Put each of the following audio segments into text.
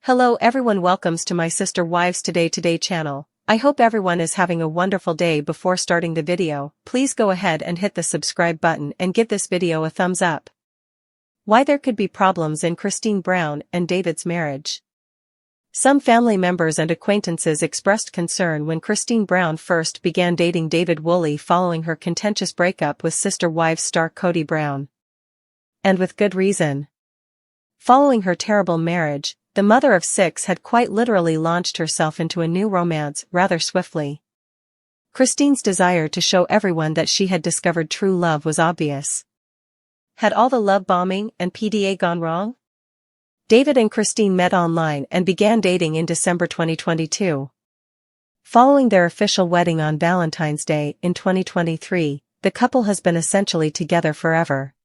Hello everyone, welcomes to my Sister Wives Today channel. I hope everyone is having a wonderful day. Before starting the video, please go ahead and hit the subscribe button and give this video a thumbs up. Why there could be problems in Christine Brown and David's marriage. Some family members and acquaintances expressed concern when Christine Brown first began dating David Woolley following her contentious breakup with Sister Wives star Kody Brown. And with good reason. Following her terrible marriage, the mother of 6 had quite literally launched herself into a new romance rather swiftly. Christine's desire to show everyone that she had discovered true love was obvious. Had all the love bombing and PDA gone wrong? David and Christine met online and began dating in December 2022. Following their official wedding on Valentine's Day in 2023, the couple has been essentially together forever.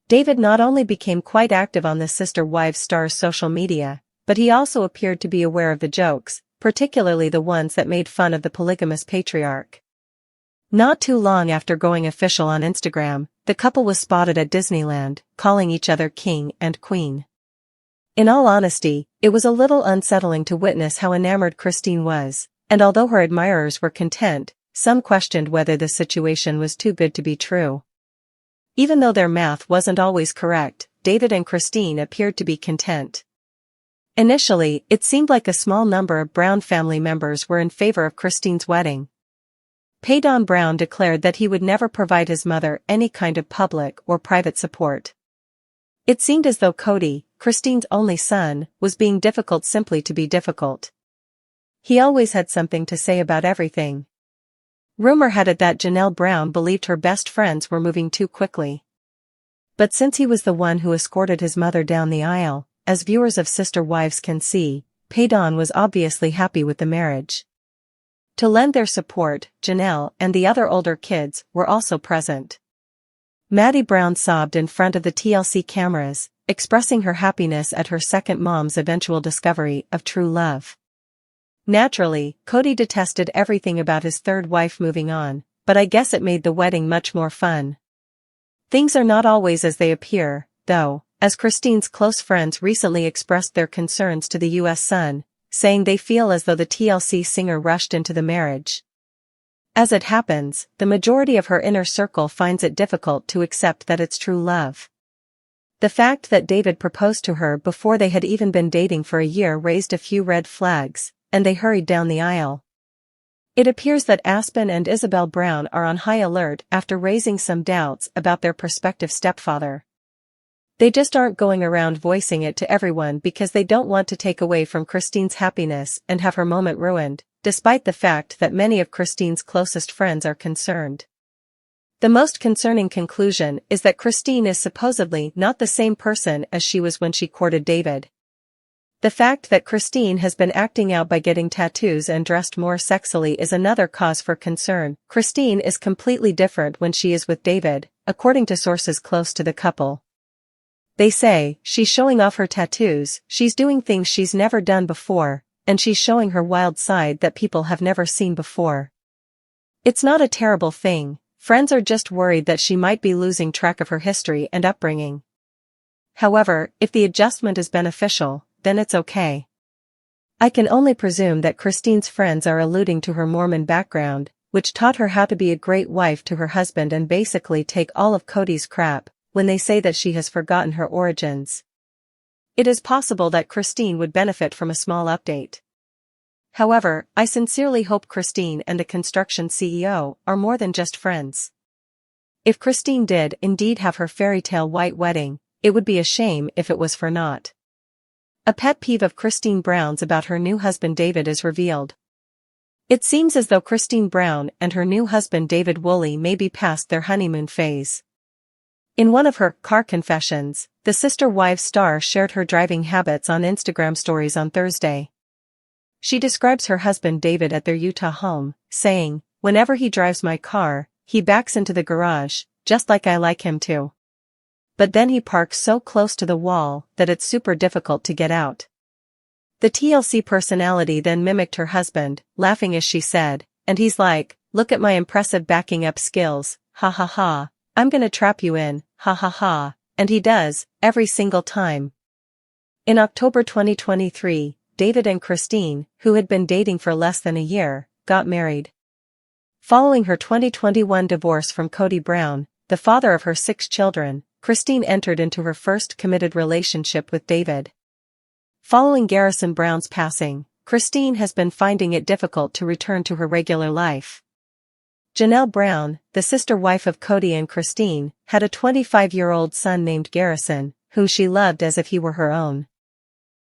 David not only became quite active on the Sister Wives star's social media, but he also appeared to be aware of the jokes, particularly the ones that made fun of the polygamous patriarch. Not too long after going official on Instagram, the couple was spotted at Disneyland, calling each other king and queen. In all honesty, it was a little unsettling to witness how enamored Christine was, and although her admirers were content, some questioned whether the situation was too good to be true. Even though their math wasn't always correct, David and Christine appeared to be content. Initially, it seemed like a small number of Brown family members were in favor of Christine's wedding. Paydon Brown declared that he would never provide his mother any kind of public or private support. It seemed as though Kody, Christine's only son, was being difficult simply to be difficult. He always had something to say about everything. Rumor had it that Janelle Brown believed her best friends were moving too quickly. But since he was the one who escorted his mother down the aisle, as viewers of Sister Wives can see, Paydon was obviously happy with the marriage. To lend their support, Janelle and the other older kids were also present. Maddie Brown sobbed in front of the TLC cameras, expressing her happiness at her second mom's eventual discovery of true love. Naturally, Kody detested everything about his third wife moving on, but I guess it made the wedding much more fun. Things are not always as they appear, though, as Christine's close friends recently expressed their concerns to the US Sun, saying they feel as though the TLC singer rushed into the marriage. As it happens, the majority of her inner circle finds it difficult to accept that it's true love. The fact that David proposed to her before they had even been dating for a year raised a few red flags, and they hurried down the aisle. It appears that Aspen and Isabel Brown are on high alert after raising some doubts about their prospective stepfather. They just aren't going around voicing it to everyone because they don't want to take away from Christine's happiness and have her moment ruined, despite the fact that many of Christine's closest friends are concerned. The most concerning conclusion is that Christine is supposedly not the same person as she was when she courted David. The fact that Christine has been acting out by getting tattoos and dressed more sexily is another cause for concern. Christine is completely different when she is with David, according to sources close to the couple. They say, she's showing off her tattoos, she's doing things she's never done before, and she's showing her wild side that people have never seen before. It's not a terrible thing, friends are just worried that she might be losing track of her history and upbringing. However, if the adjustment is beneficial, then it's okay. I can only presume that Christine's friends are alluding to her Mormon background, which taught her how to be a great wife to her husband and basically take all of Kody's crap, when they say that she has forgotten her origins. It is possible that Christine would benefit from a small update. However, I sincerely hope Christine and a construction CEO are more than just friends. If Christine did indeed have her fairy tale white wedding, it would be a shame if it was for naught. A pet peeve of Christine Brown's about her new husband David is revealed. It seems as though Christine Brown and her new husband David Woolley may be past their honeymoon phase. In one of her car confessions, the Sister Wives star shared her driving habits on Instagram stories on Thursday. She describes her husband David at their Utah home, saying, "Whenever he drives my car, he backs into the garage, just like I like him to. But then he parks so close to the wall that it's super difficult to get out." The TLC personality then mimicked her husband, laughing as she said, "And he's like, look at my impressive backing up skills, ha ha ha, I'm gonna trap you in, ha ha ha," and he does, every single time. In October 2023, David and Christine, who had been dating for less than a year, got married. Following her 2021 divorce from Cody Brown, the father of her 6 children, Christine entered into her first committed relationship with David. Following Garrison Brown's passing, Christine has been finding it difficult to return to her regular life. Janelle Brown, the sister wife of Cody and Christine, had a 25-year-old son named Garrison, whom she loved as if he were her own.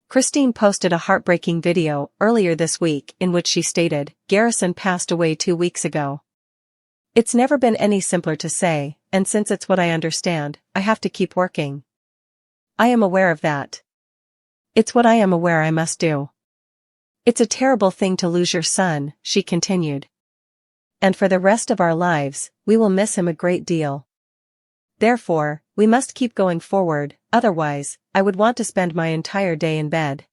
Christine posted a heartbreaking video earlier this week in which she stated, "Garrison passed away 2 weeks ago. It's never been any simpler to say, and since it's what I understand, I have to keep working. I am aware of that. It's what I am aware I must do. It's a terrible thing to lose your son," she continued. "And for the rest of our lives, we will miss him a great deal. Therefore, we must keep going forward, otherwise, I would want to spend my entire day in bed."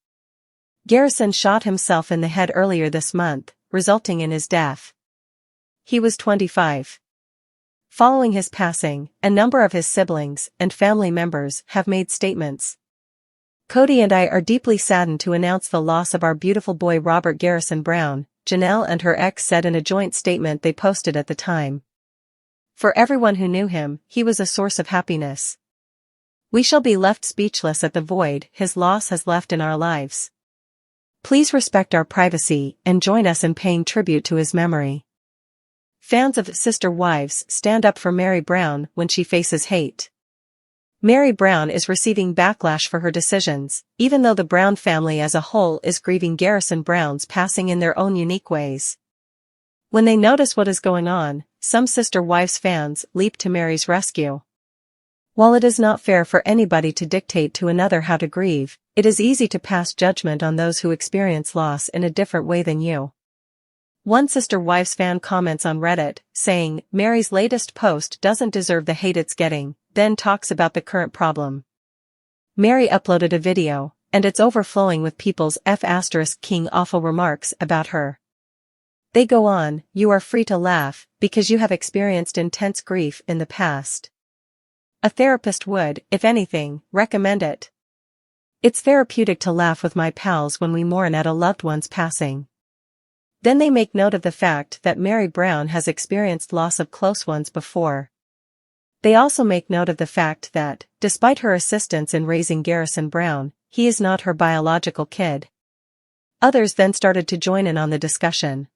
Garrison shot himself in the head earlier this month, resulting in his death. He was 25. Following his passing, a number of his siblings and family members have made statements. "Cody and I are deeply saddened to announce the loss of our beautiful boy Robert Garrison Brown," Janelle and her ex said in a joint statement they posted at the time. "For everyone who knew him, he was a source of happiness. We shall be left speechless at the void his loss has left in our lives. Please respect our privacy and join us in paying tribute to his memory." Fans of Sister Wives stand up for Meri Brown when she faces hate. Meri Brown is receiving backlash for her decisions, even though the Brown family as a whole is grieving Garrison Brown's passing in their own unique ways. When they notice what is going on, some Sister Wives fans leap to Meri's rescue. While it is not fair for anybody to dictate to another how to grieve, it is easy to pass judgment on those who experience loss in a different way than you. One Sister Wives fan comments on Reddit, saying, "Meri's latest post doesn't deserve the hate it's getting," then talks about the current problem. Meri uploaded a video, and it's overflowing with people's King awful remarks about her. They go on, "You are free to laugh, because you have experienced intense grief in the past. A therapist would, if anything, recommend it. It's therapeutic to laugh with my pals when we mourn at a loved one's passing." Then they make note of the fact that Meri Brown has experienced loss of close ones before. They also make note of the fact that, despite her assistance in raising Garrison Brown, he is not her biological kid. Others then started to join in on the discussion.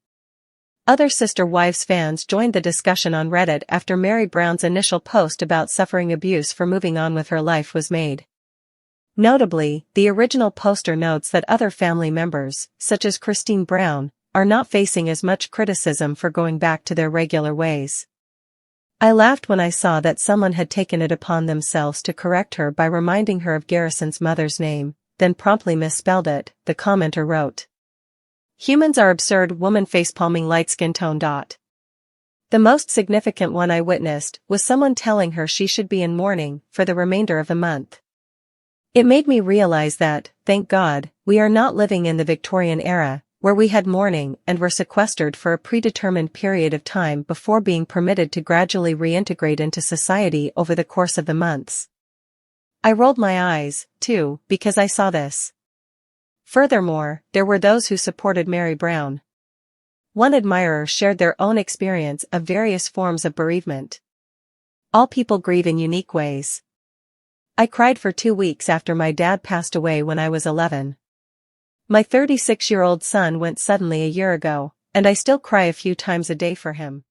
Other Sister Wives fans joined the discussion on Reddit after Meri Brown's initial post about suffering abuse for moving on with her life was made. Notably, the original poster notes that other family members, such as Christine Brown, are not facing as much criticism for going back to their regular ways. "I laughed when I saw that someone had taken it upon themselves to correct her by reminding her of Garrison's mother's name, then promptly misspelled it," the commenter wrote. "Humans are absurd," woman facepalming light skin tone. The most significant one I witnessed was someone telling her she should be in mourning for the remainder of the month. It made me realize that, thank God, we are not living in the Victorian era, where we had mourning and were sequestered for a predetermined period of time before being permitted to gradually reintegrate into society over the course of the months. I rolled my eyes, too, because I saw this. Furthermore, there were those who supported Meri Brown. One admirer shared their own experience of various forms of bereavement. "All people grieve in unique ways. I cried for 2 weeks after my dad passed away when I was 11. My 36-year-old son went suddenly a year ago, and I still cry a few times a day for him.